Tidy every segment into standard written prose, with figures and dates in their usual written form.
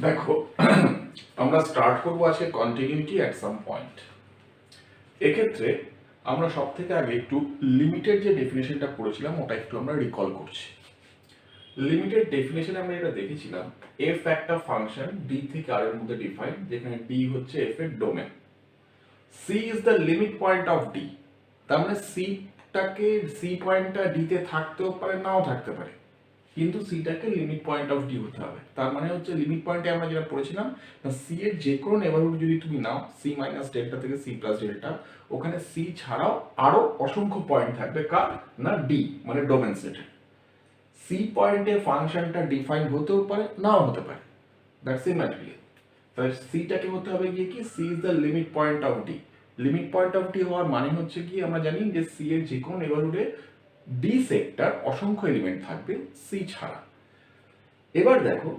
দেখো, আমরা স্টার্ট করবো আজকে কন্টিনিউটি অ্যাট সাম পয়েন্ট। এক্ষেত্রে আমরা সব থেকে আগে একটু লিমিটেড যে ডেফিনেশনটা পড়েছিলাম ওটা একটু আমরা রিকল করছি। লিমিটেড ডেফিনেশনে আমরা এটা দেখেছিলাম, এফ একটা ফাংশন ডি থেকে আর এর মধ্যে ডিফাইন, যেখানে ডি হচ্ছে এফ এর domain, C is the limit point of D. তার মানে সি পয়েন্টটা ডিতে থাকতেও পারে, নাও থাকতে পারে, কিন্তু সিটাকে লিমিট পয়েন্ট অফ ডি হতে হবে। তার মানে হচ্ছে লিমিট পয়েন্টে আমরা যেটা পড়েছিলাম, সি এর যে কোনো নেবারহুড যদি তুমি নাও, সি মাইনাস ডেল্টা থেকে সি প্লাস ডেল্টা, ওখানে সি ছাড়াও আরো অসংখ্য পয়েন্ট থাকবে, কার না ডি, মানে ডোমেন সেটে। সি পয়েন্টে ফাংশনটা ডিফাইন হতেও পারে, নাও হতে পারে, দ্যাটস ইট ম্যাটেরিয়াল। তাহলে সিটাকে হতে হবে গিয়ে কি, C is the limit point of D. Limit point of D হওয়ার মানে হচ্ছে কি, আমরা জানি যে সি এর যে কোনো নেবারহুডে ডি সেক্টর অসংখ্য এলিমেন্ট থাকবে সি ছাড়া। এবার দেখো,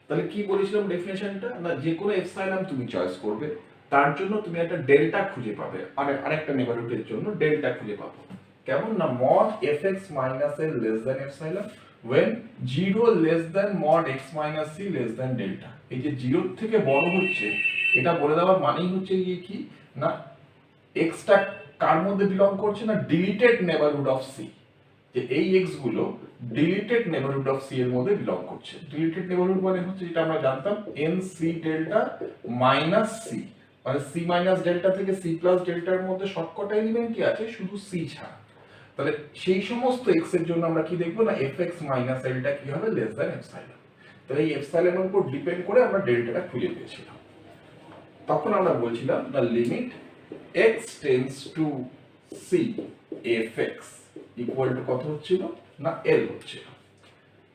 তাহলে কি বলেছিলাম ডেফিনেশনটা, না যে কোনো এপসাইলন তুমি চয়েস করবে, তার জন্য তুমি একটা ডেল্টা খুঁজে পাবে, আরেকটা নেবারহুডের জন্য ডেল্টা খুঁজে পাবো। কেমন না, mod F x minus L less than epsilon when 0 less than mod x minus c less than delta। এই যে 0 থেকে বড় হচ্ছে, এটা বলে দেওয়ার মানেই হচ্ছে কি না, এক্সটা কার মধ্যে বিলং করছে না, ডিলিটেড নেবারহুড অফ সি। যে এই এক্স গুলো ডিলিটেড নেবারহুড অফ সি এর মধ্যে বিলং করছে। ডিলিটেড নেবারহুড মানে হচ্ছে যেটা আমরা জানতাম, N C delta minus C, মানে সি মাইনাস ডেল্টা থেকে সি প্লাস ডেল্টার মধ্যে সবকটা এলিমেন্টই আছে, শুধু সি ছাড়া। তাহলে সেই সমস্ত এক্স এর জন্য আমরা কি দেখবো না, এফ এক্স মাইনাস এলটা কি হবে, লেস দ্যান এপসাইলন। তাহলে এই এপসাইলনের উপর ডিপেন্ড করে আমরা ডেল্টাটা খুঁজে পেয়েছিলাম। তখন আমরা বলছিলাম the limit x tends to C F x equal to কত হচ্ছিল না, এল হচ্ছিল।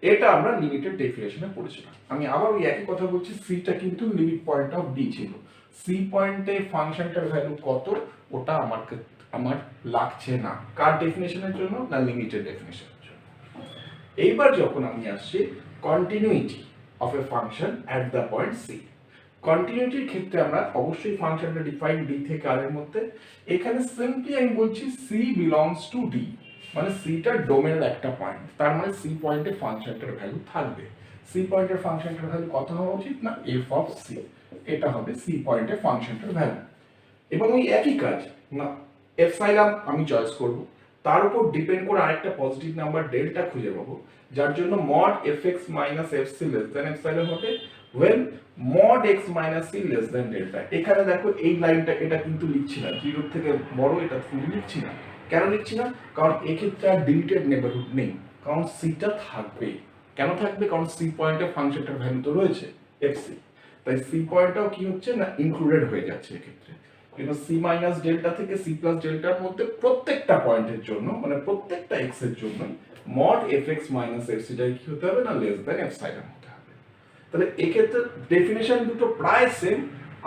এটা আমরা লিমিটেড ডেফিনেশনে পড়েছিলাম। আমি আবার ওই একই কথা বলছি, সিটা কিন্তু লিমিট পয়েন্ট অফ ডি ছিল। সি পয়েন্টে ফাংশনটার ভ্যালু কত, ওটা আমার লাগছে না, কার ডেফিনেশনের জন্য না, লিমিটেড ডেফিনেশনের জন্য। এইবার যখন আমি আসছি continuity of a function at the point C. কন্টিনিউটির ক্ষেত্রে আমরা অবশ্যই ফাংশনটা ডিফাইন ডি থেকে আর এর মধ্যে। এখানে সিম্পলি আমি বলছি সি বিলংস টু ডি, মানে সিটা ডোমেনের একটা পয়েন্ট, তার মানে সি পয়েন্টে ফাংশনটার ভ্যালু থাকবে। সি পয়েন্টের ফাংশনটার ভ্যালু কত হওয়া উচিত না, এফ অফ সি, এটা হবে সি পয়েন্টে ফাংশনটার ভ্যালু। এবং ওই একই কাজ না, এপসাইলন আমি চয়েস করব, তার উপর ডিপেন্ড করে আরেকটা পজিটিভ নাম্বার ডেল্টা খুঁজে পাবো, যার জন্য mod F x minus F C less than epsilon হবে when mod x minus c less than delta। এখানে দেখো এই লাইনটা, এটা কিন্তু লিখছি না, 0 থেকে বড় এটা তুমি লিখছি না। কেন লিখছি না, কারণ এক্ষেত্রে আর ডিলিটেড নেবারহুড নেই, কারণ সিটা থাকবে। কেন থাকবে, কারণ সি পয়েন্টে ফাংশনটার ভ্যালু তো রয়েছে fc, তাই সি পয়েন্টটাও কি হচ্ছে না, ইনক্লুডেড হয়ে যাচ্ছে এক্ষেত্রে। কিন্তু সি মাইনাস ডেল্টা থেকে সি প্লাস ডেল্টার মধ্যে প্রত্যেকটা পয়েন্টের জন্য, মানে প্রত্যেকটা এক্স এর জন্য mod F x minus F সিটাই কি হতে হবে না, লেস দ্যান এপসাইলন হতে হবে। তাহলে এক্ষেত্রে ডেফিনেশন দুটো প্রায় সেম।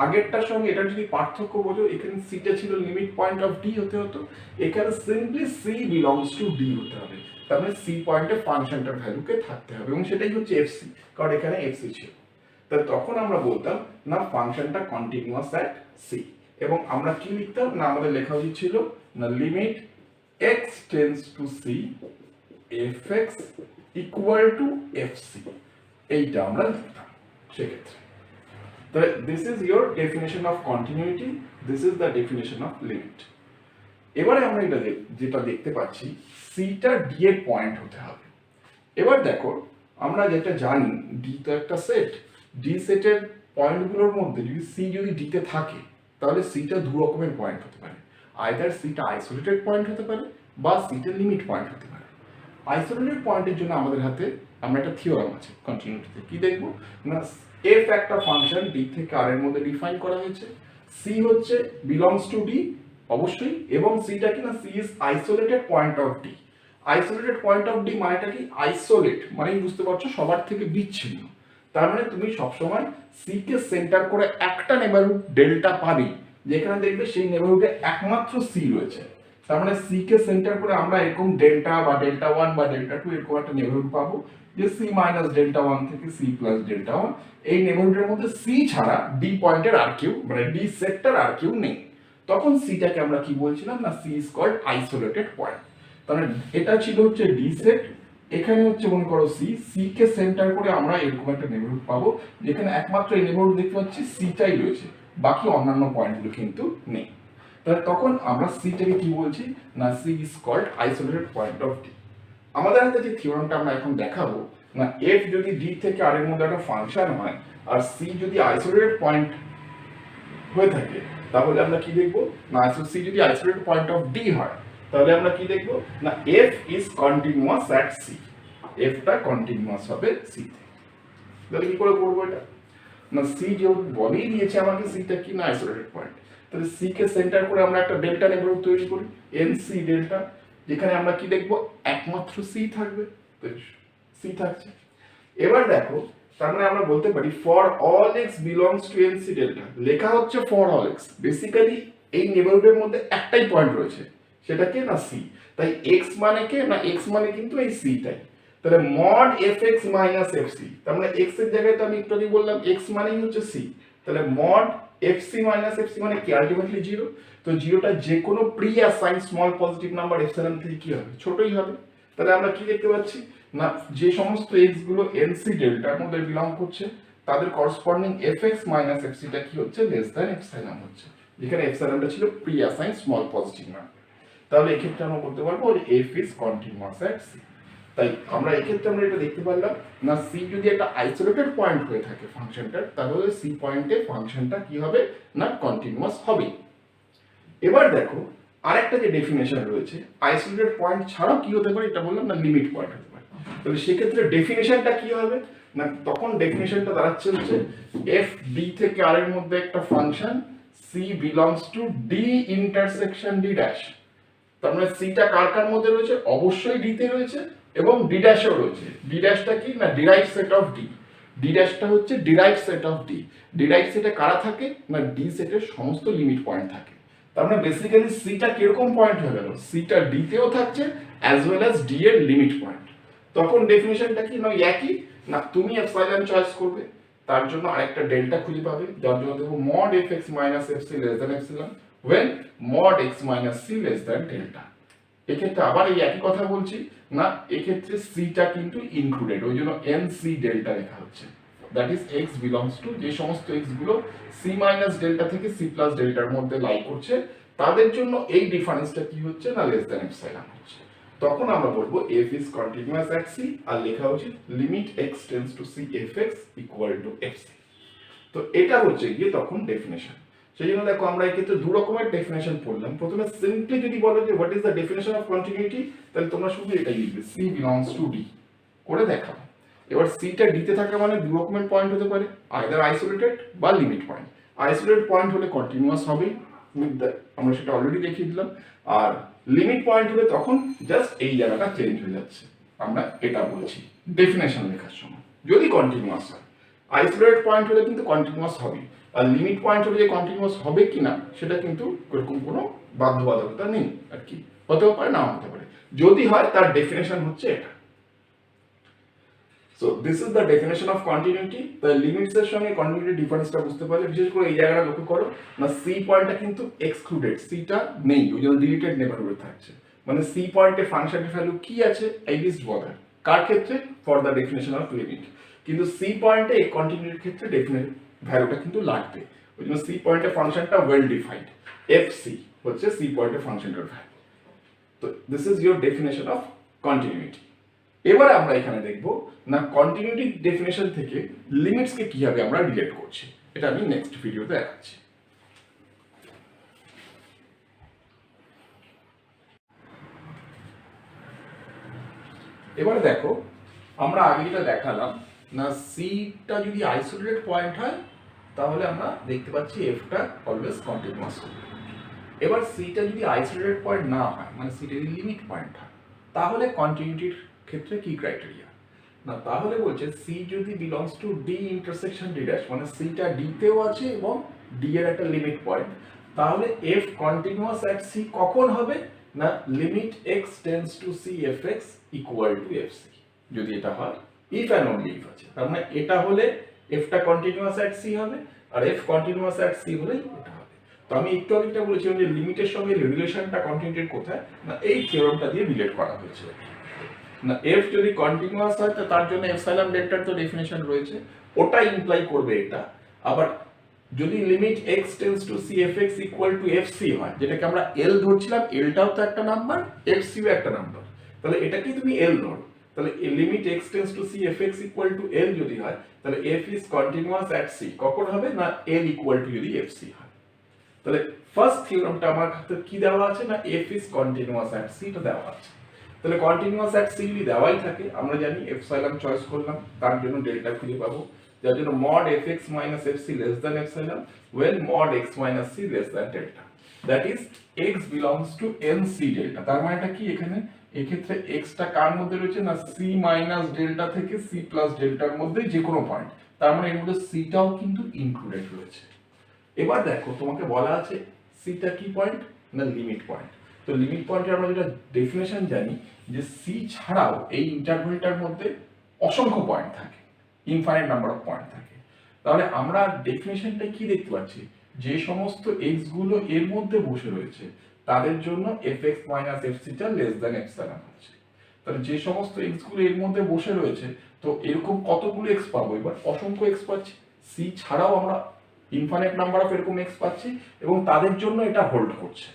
আগেরটার সঙ্গে এটা যদি পার্থক্য বোঝো, এখানে সিটা ছিল লিমিট পয়েন্ট অফ ডি হতে হতো, এখানে simply C belongs to D হতে হবে। তার মানে সি পয়েন্টে ফাংশনটার ভ্যালুকে থাকতে হবে, এবং সেটাই হচ্ছে এফসি, কারণ এখানে এফসি ছিল। তাহলে তখন আমরা বলতাম না ফাংশনটা কন্টিনিউয়াস অ্যাট সি, এবং আমরা কি লিখতাম না, আমাদের লেখা উচিত ছিল না limit x tends to C F x equal to F C, এইটা আমরা লিখতাম সেক্ষেত্রে। তাহলে this is your definition of continuity, this is the definition of limit. এবারে আমরা এটা যেটা দেখতে পাচ্ছি, সিটা ডি এর পয়েন্ট হতে হবে। এবার দেখো, আমরা যেটা জানি ডি তো একটা সেট, ডি সেটের পয়েন্টগুলোর মধ্যে যদি সি যদি ডিতে থাকে, তাহলে সিটা দু রকমের পয়েন্ট হতে পারে। আইদার সিটা আইসোলেটেড পয়েন্ট হতে পারে, বা সিটা লিমিট পয়েন্ট হতে পারে। আইসোলেটেড পয়েন্টের জন্য আমাদের হাতে আমরা একটা থিওরাম আছে কন্টিনিউটিতে, কি দেখবো না, এফ একটা ফাংশন ডি থেকে আর এর মধ্যে ডিফাইন করা হয়েছে, সি হচ্ছে বিলংস টু ডি অবশ্যই, এবং সিটা কি না, C is isolated point of D. Isolated point of D মানেটা কি, আইসোলেট মানে বুঝতে পারছো সবার থেকে বিচ্ছিন্ন। তার মানে তুমি সবসময় সি কে সেন্টার করে একটা নেবারহুড ডেল্টা পাবে, যেখানে দেখবে সেই নেবারহুডে একমাত্র সি রয়েছে। তার মানে সি কে সেন্টার করে আমরা এরকম ডেল্টা বা ডেল্টা 1 বা ডেল্টা 2 এরকম একটা নেবারহুড পাবো, যে সি মাইনাস ডেল্টা 1 থেকে সি প্লাস ডেল্টা 1। এই নেবারহুডের মধ্যে সি ছাড়া ডি পয়েন্টের আর কেউ, মানে ডি সেক্টর আর কেউ নেই। তখন সিটাকে আমরা কি বলছিলাম না, C is called isolated point. তাহলে এটা ছিল হচ্ছে ডি সেট, এখানে হচ্ছে মনে করো সি কে সেন্টার করে আমরা এরকম একটা নেইবারহুড পাবো যেখানে একমাত্র এই নেইবারহুড দেখতে পাচ্ছি সিটাই রয়েছে, বাকি অন্যান্য পয়েন্টগুলো কিন্তু নেই। তাহলে তখন আমরা সিটাকে কি বলছি না C is called isolated point of D. আমাদের হাতে যে থিওরামটা আমরা এখন দেখাবো না এফ যদি ডি থেকে আর এর মধ্যে একটা ফাংশন হয় আর সি যদি আইসোলেটেড পয়েন্ট হয়ে থাকে তাহলে আমরা কি দেখবো না সি যদি আইসোলেটেড পয়েন্ট অফ ডি হয় তাহলে আমরা কি দেখবো না F is continuous at C, এফটা কন্টিনিউয়াস হবে সি তে। তাহলে কি করে করবো এটা না সি যেহেতু বলেই দিয়েছে আমাকে সিটা কি না আইসোলেটেড পয়েন্ট, তাহলে সি কে সেন্টার করে আমরা একটা ডেল্টা নেইবারহুড তৈরি করি এন সি ডেল্টা, যেখানে আমরা কি দেখবো একমাত্র সি থাকবে, সি থাকছে। এবার দেখো তার মানে আমরা বলতে পারি for all x belongs to N C delta, লেখা হচ্ছে ফর অল এক্স, বেসিক্যালি এই নেইবারহুডের মধ্যে একটাই পয়েন্ট রয়েছে সেটা কে না সি, তাই এক্স মানে কে না এক্স মানে কিন্তু এই সিটাই। তাহলে mod F x minus F C, তার মানে এক্স এর জায়গায় তো আমি একটু আগে বললাম এক্স মানেই হচ্ছে সি, তাহলে mod F C minus F C মানে কি আলটিমেটলি জিরো। তো জিরোটা যে কোনো pre assign small positive number epsilon থেকে কি হবে ছোটই হবে। তাহলে আমরা কি দেখতে পাচ্ছি না যে সমস্ত এক্স গুলো এনসি ডেল্টার মধ্যে বিলং করছে তাদের corresponding F x minus F সিটা কি হচ্ছে লেস দ্যান এপসিলন হচ্ছে, যেখানে এপসিলনটা ছিল pre assign small positive number. তাহলে এক্ষেত্রে আমরা বলতে পারবো F is continuous at C. তাই আমরা এক্ষেত্রে আমরা এটা দেখতে পারলাম না সি যদি একটা আইসোলেটেড পয়েন্ট হয়ে থাকে ফাংশনটার তাহলে সি পয়েন্টে ফাংশনটা কি হবে না কন্টিনিউয়াস হবে। এবার দেখো আরেকটা যে ডেফিনেশন রয়েছে আইসোলেটেড পয়েন্ট ছাড়াও কি হতে পারে এটা বললাম না লিমিট পয়েন্ট হতে পারে। তাহলে সেক্ষেত্রে ডেফিনেশনটা কি হবে না তখন ডেফিনেশনটা দাঁড়াচ্ছে হচ্ছে এফ ডি থেকে আর এর মধ্যে একটা function C belongs to D intersection D dash. তার মানে সিটা কার কার মধ্যে রয়েছে অবশ্যই ডি তে রয়েছে এবং ডি ড্যাশেও রয়েছে। ডি ড্যাশটা কি না derived set of D, D ড্যাশটা হচ্ছে derived set of D. Derived সেটে কারা থাকে না ডি সেটের সমস্ত লিমিট পয়েন্ট থাকে। তার মানে বেসিক্যালি সিটা কিরকম পয়েন্ট হয়ে গেল সিটা ডি তেও থাকছে অ্যাজ ওয়েল অ্যাজ ডি এর লিমিট পয়েন্ট। তখন ডেফিনিশনটা কি না একই না তুমি এপসাইলন চয়েস করবে, তার জন্য আরেকটা ডেল্টা খুঁজে পাবে যার জন্য দেখো mod F x minus F C less than epsilon when mod x minus c less than delta। এক্ষেত্রে আবার এই একই কথা বলছি না এক্ষেত্রে সিটা কিন্তু ইনক্লুডেড, ওই জন্য এন সি ডেল্টা লেখা হচ্ছে, that is x belongs to যে সমস্ত x গুলো c মাইনাস ডেল্টা থেকে c প্লাস ডেল্টার মধ্যে লাই করছে তাদের জন্য এই ডিফারেন্সটা কি হচ্ছে না লেস দ্যান এপসাইলন হচ্ছে। তখন আমরা বলবো f is continuous at c আর লেখা উচিত limit x tends two c fx equal to fc। তো এটা হচ্ছে গিয়ে তখন ডেফিনেশন। সেই জন্য দেখো আমরা এক্ষেত্রে দু রকমের ডেফিনেশন পড়লাম। প্রথমে সিম্পলি যদি বলো যে what is the definition of continuity তাহলে তোমরা শুধু এটাই লিখবে সি বিলংস টু ডি করে দেখাবো। এবার সিটা ডিতে থাকে মানে দু রকমের পয়েন্ট হতে পারে আইদার আইসোলেটেড বা লিমিট পয়েন্ট। আইসোলেটেড পয়েন্ট হলে কন্টিনিউয়াস হবে আমরা সেটা অলরেডি দেখিয়ে দিলাম, আর লিমিট পয়েন্ট হলে তখন জাস্ট এই জায়গাটা চেঞ্জ হয়ে যাচ্ছে। আমরা এটা বলছি ডেফিনেশন লেখার সময় যদি কন্টিনিউয়াস হয়। আইসোলেটেড পয়েন্ট হলে কিন্তু কন্টিনিউয়াস হবে, আর লিমিট পয়েন্ট হলে যে কন্টিনিউয়াস হবে কিনা সেটা কিন্তু এরকম কোনো বাধ্যবাধকতা নেই আর কি, হতেও পারে নাও হতে পারে। যদি হয় তার ডেফিনেশন হচ্ছে এটা। So this is the definition of continuity. তাই লিমিটস এর সঙ্গে কন্টিনিউইটি ডিফারেন্সটা বুঝতে পারলে বিশেষ করে এই জায়গাটা লক্ষ্য করো না সি পয়েন্টটা কিন্তু এক্সক্লুডেড, সিটা নেই ওই জন্য ডিলিটেড নেইবারহুড থাকছে, মানে সি পয়েন্টে ফাংশনের ভ্যালু কি আছে এই লিস্ট বদার কার ক্ষেত্রে for the definition of limit, কিন্তু সি পয়েন্টে এই কন্টিনিউইটির ক্ষেত্রে ডেফিনেট ভ্যালুটা কিন্তু লাগবে ওই জন্য সি পয়েন্টে ফাংশনটা ওয়েল ডিফাইন্ড এফসি হচ্ছে সি পয়েন্টে ফাংশনটার ভ্যালু। তো this is your definition of continuity. এবারে আমরা এখানে দেখব না কন্টিনিউইটি ডেফিনেশন থেকে লিমিটসকে কিভাবে আমরা রিলেট করছি, এটা আমি নেক্সট ভিডিওতে দেখাচ্ছি। এবারে দেখো আমরা আগে যেটা দেখালাম না সিটা যদি আইসোলেটেড পয়েন্ট হয় তাহলে আমরা দেখতে পাচ্ছি এফটা অলওয়েজ কন্টিনিউয়াস হবে। এবার সিটা যদি আইসোলেটেড পয়েন্ট না হয় মানে সিটা যদি লিমিট পয়েন্ট হয় তাহলে কন্টিনিউইটির ক্ষেত্রে কি ক্রাইটেরিয়া না তাহলে বলছে সি যদি belongs to D intersection D dash মানে সিটা ডি তেও আছে এবং ডি এর একটা লিমিট পয়েন্ট, তাহলে এফ কন্টিনিউয়াস অ্যাট সি কখন হবে না limit x tends to C F x equal to F C. যদি এটা হয় ইফ অ্যান্ড অনলি ইফ আছে, তার মানে এটা হলে এফটা কন্টিনিউয়াস অ্যাট সি হবে আর এফ কন্টিনিউয়াস অ্যাট সি হলেই এটা হবে। তো আমি একটু আগে যেটা বলেছিলাম যে লিমিটের সঙ্গে রিলেশনটা কন্টিনিউটির কোথায় না এই থিওরামটা দিয়ে রিলেট করা হয়েছে। না এফ যদি কন্টিনিউয়াস হয় তো তার জন্য এপসাইলন ডেল্টার তো ডেফিনেশন রয়েছে, ওটা ইমপ্লাই করবে এটা। আবার যদি limit x tends to C F x equal to F C হয়, যেটাকে আমরা এল ধরছিলাম, এলটাও তো একটা নাম্বার, এফ সিও একটা নাম্বার, তাহলে এটাকেই তুমি এল ধরো। তাহলে limit x tends to C F x equal to L যদি হয়, তাহলে f is continuous at c কখন হবে না l ইকুয়াল টু যদি fc হয়। তাহলে ফার্স্ট থিওরামটা আমার হাতে কি দেওয়া আছে না f is continuous at c টা দেওয়া আছে। তাহলে কন্টিনিউয়াস এট c যদি দেওয়াই থাকে, আমরা জানি এপসাইলন চয়েস করলাম, তার জন্য ডেল্টা খুঁজে পাবো, যার জন্য mod fx minus fc less than epsilon when mod x minus c less than delta, that is x belongs to nc delta। তার মানেটা কি এখানে, এক্ষেত্রে x টা কার মধ্যে রয়েছে না c মাইনাস ডেল্টা থেকে c প্লাস ডেল্টার মধ্যে যে কোনো পয়েন্ট, তার মানে এর মধ্যে c টাও কিন্তু ইনক্লুডেড রয়েছে। এবার দেখো তোমাকে বলা আছে c টা কি পয়েন্ট না লিমিট পয়েন্ট। তো লিমিট পয়েন্টের আমরা যেটা ডেফিনেশন জানি যে c ছাড়াও এই ইন্টারভ্যালটার মধ্যে অসংখ্য পয়েন্ট থাকে, ইনফাইনাইট নাম্বার অফ পয়েন্ট থাকে। তাহলে আমরা ডেফিনেশনটা কি দেখতে পাচ্ছি, যে সমস্ত x গুলো এর মধ্যে বসে রয়েছে তাদের জন্য fx minus fc টা লেস দ্যান এপসাইলন হচ্ছে। তাহলে যে সমস্ত x গুলো এর মধ্যে বসে রয়েছে, তো এরকম কতগুলো x পাবো, এবার অসংখ্য x পাচ্ছি, c ছাড়াও আমরা ইনফাইনাইট নাম্বার অফ এরকম x পাচ্ছি, এবং তাদের জন্য এটা হোল্ড করছে,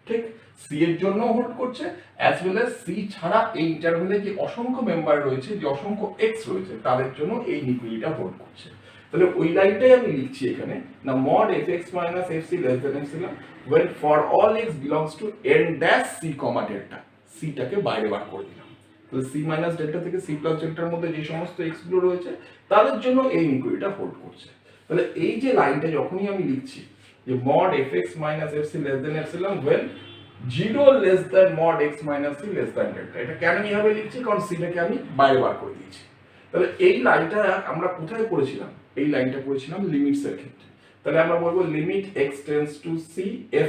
ঠিক c এর জন্য হোল্ড করছে, অ্যাজ ওয়েল অ্যাজ c ছাড়া এই ইন্টারভ্যালে যে অসংখ্য মেম্বার রয়েছে, যে অসংখ্য x রয়েছে, তাদের জন্য এই ইকুইলিটা হোল্ড করছে। তাহলে ওই লাইনটাই আমি লিখছি এখানে না mod fx minus fc less than epsilon when for all x belongs to n dash c comma delta, c টাকে বাইরে বার করে দিলাম। তাহলে c minus delta থেকে c plus delta এর মধ্যে যে সমস্ত x গুলো রয়েছে তাদের জন্য এই ইকুইলিটা হোল্ড করছে। তাহলে এই যে লাইনটা যখনই আমি লিখছি যে mod fx minus fc less than epsilon when 0 less than mod x minus c less than delta, এটা কেন এইভাবে লিখছি, কারণ c টাকে আমি বাইরে বার করে দিয়েছি। তাহলে এই লাইনটা আমরা কোথায় পড়েছিলাম, এই লাইনটা পড়েছিলাম লিমিটস এর ক্ষেত্রে। তাহলে আমরা বলবো limit x tends two c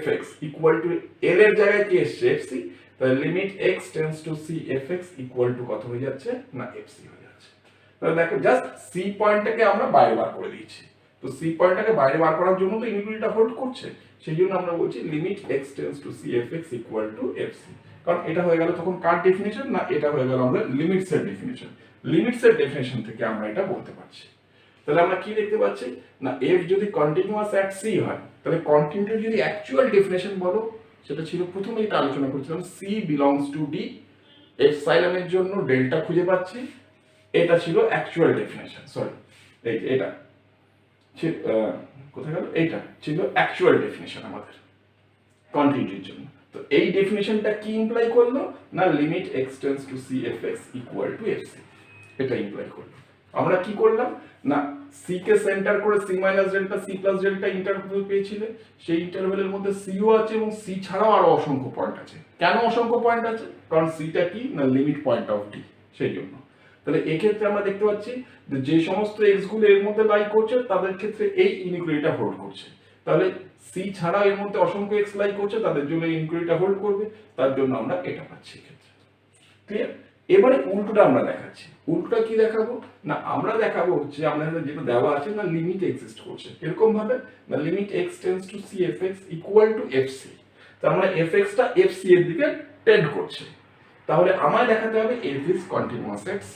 fx equal to l এর জায়গায় কি এসছে fc, তাহলে limit x tends two c fx equal to কত হয়ে যাচ্ছে না fc হয়ে যাচ্ছে। তাহলে দেখো জাস্ট c পয়েন্টটাকে আমরা বাইরে বার করে দিয়েছি। তো c পয়েন্টটাকে বাইরে বার করার জন্য তো ইনফিনিটিটা হোল্ড করছে, সেই জন্য আমরা বলছি limit x tends two c fx equal to fc, কারণ এটা হয়ে গেল তখন কার ডেফিনিশন না, এটা হয়ে গেল আমাদের লিমিটস এর ডেফিনিশন। লিমিটস এর ডেফিনিশন থেকে আমরা এটা বলতে পারছি। তাহলে আমরা কি দেখতে পাচ্ছি না f যদি কন্টিনিউয়াস এট c হয়, তাহলে কন্টিনিউটি যদি অ্যাকচুয়াল ডেফিনিশন বলো, সেটা ছিল প্রথমে এটা আলোচনা করেছিলাম c belongs to d, epsilon এর জন্য ডেল্টা খুঁজে পাচ্ছি, এটা ছিল অ্যাকচুয়াল ডেফিনিশন। সরি, এই এটা কোথায় গেল, এইটা ছিল অ্যাকচুয়াল ডেফিনিশন আমাদের কন্টিনিউটির জন্য। তো এই ডেফিনিশনটা কি ইমপ্লাই করলো না limit x tends two c fx equal to fc, এটা ইমপ্লাই করলো। আমরা কি করলাম না c কে সেন্টার করে c minus delta c plus delta interval পেয়েছিলে, সেই ইন্টারভ্যালের মধ্যে c ও আছে এবং c ছাড়াও আরো অসংখ্য পয়েন্ট আছে। কেন অসংখ্য পয়েন্ট আছে, কারণ c টা কি না লিমিট পয়েন্ট অফ d, সেই জন্য। তাহলে এই ক্ষেত্রে আমরা দেখতে পাচ্ছি যে সমস্ত x গুলো এর মধ্যে লাই করছে তাদের ক্ষেত্রে এই ইনইকুয়ালিটিটা হোল্ড করছে। তাহলে c ছাড়াও এর মধ্যে অসংখ্য x লাই করছে, তাদের জন্য এই ইনইকুয়ালিটিটা হোল্ড করবে, তার জন্য আমরা এটা পাচ্ছি ক্ষেত্রে। ক্লিয়ার? এবারে উল্টোটা আমরা দেখাচ্ছি। উল্টোটা কি দেখাবো না, আমরা দেখাবো হচ্ছে আমাদের যেটা দেওয়া আছে না লিমিট এক্সিস্ট করছে এরকম ভাবে না limit x tends two c fx equal to fc, তার মানে fx টা fc এর দিকে টেন্ড করছে। তাহলে আমায় দেখাতে হবে f is continuous at c।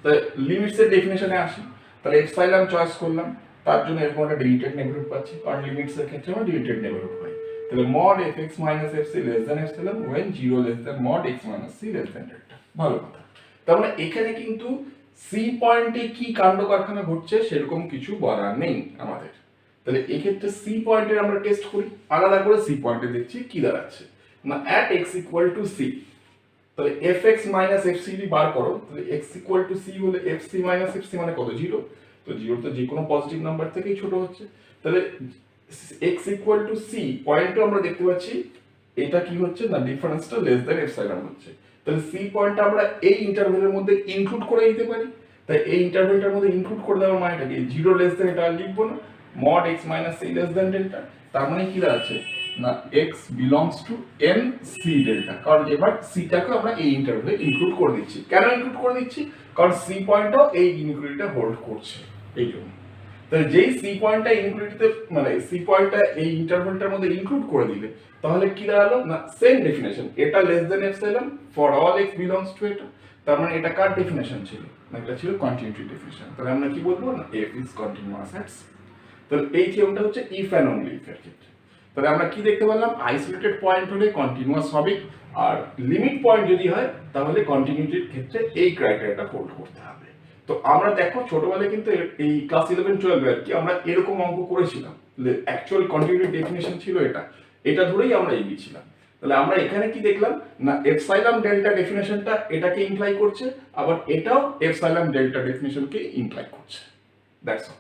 তাহলে লিমিটস এর ডেফিনিশনে আসি, তাহলে এপসাইলন চয়েস করলাম, তার জন্য এরকম একটা ডিলিটেড নেইবারহুড পাচ্ছি, কারণ লিমিটস এর ক্ষেত্রে আমরা ডিলিটেড নেইবারহুড পাই। তাহলে mod fx minus fc less than epsilon when 0 less than mod x minus c less than delta, ভালো কথা। তার মানে এখানে কিন্তু c পয়েন্টে কি কাণ্ড কারখানা ঘটছে সেরকম কিছু বলার নেই আমাদের। তাহলে এই ক্ষেত্রে c পয়েন্টের আমরা টেস্ট করি, আলাদা করে c পয়েন্টে দেখছি কি দাঁড়াচ্ছে না at x equal to c, তাহলে fx minus fc যদি বার করো, তাহলে x equal to c হলে fc minus fc মানে কত 0, তো 0 তো যে কোনো পজিটিভ নাম্বার থেকেই ছোট হচ্ছে। তাহলে x equal to c পয়েন্টও আমরা দেখতে পাচ্ছি এটা কি হচ্ছে না ডিফারেন্সটা লেস দ্যান এপসাইলন হচ্ছে। তাহলে c পয়েন্টটা আমরা এই ইন্টারভ্যালের মধ্যে ইনক্লুড করে দিতে পারি। তাই এই ইন্টারভ্যালটার মধ্যে ইনক্লুড করে দেওয়ার মানেটা কি 0 লেস দ্যান এটা লিখবো না, mod x minus c less than delta, তার মানে কি দাঁড়াচ্ছে না x belongs to n c delta, কারণ এবার c টাকে আমরা এই ইন্টারভ্যালে ইনক্লুড করে দিচ্ছি। কেন ইনক্লুড করে দিচ্ছি, কারণ c পয়েন্টটাও এই ইনইকুয়ালিটিটা হোল্ড করছে এই জন্য। তাহলে যেই সি পয়েন্টটা ইনক্লুডে মানে সি পয়েন্টটা এই ইন্টারভ্যালটার মধ্যে ইনক্লুড করে দিলে তাহলে কি দাঁড়ালো না সেম ডেফিনেশন, এটা less than epsilon for all x belongs two এটা। তার মানে এটা কার ডেফিনেশন ছিল না, এটা ছিল কন্টিনিউটি ডেফিনেশন। তাহলে আমরা কি বলবো না F is continuous at C. তাহলে এই থিওরেমটা হচ্ছে ইফ অ্যান্ড অনলি ইফ এর ক্ষেত্রে। তাহলে আমরা কি দেখতে পারলাম, আইসোলেটেড পয়েন্ট হলে কন্টিনিউয়াস হবে, আর লিমিট পয়েন্ট যদি হয় তাহলে কন্টিনিউটির ক্ষেত্রে এই ক্রাইটেরিয়াটা হোল্ড করতে হবে। তো আমরা দেখো ছোটবেলায় কিন্তু এই ক্লাস 11-12 আর কি আমরা এরকম অঙ্ক করেছিলাম, অ্যাকচুয়াল কন্টিনিউটি ডেফিনেশন ছিল এটা ধরেই আমরা এগিয়েছিলাম। তাহলে আমরা এখানে কি দেখলাম না এপসাইলন ডেল্টা ডেফিনেশনটা এটাকে ইমপ্লাই করছে, আবার এটাও এপসাইলন ডেল্টা ডেফিনেশনকে ইমপ্লাই করছে। That's all.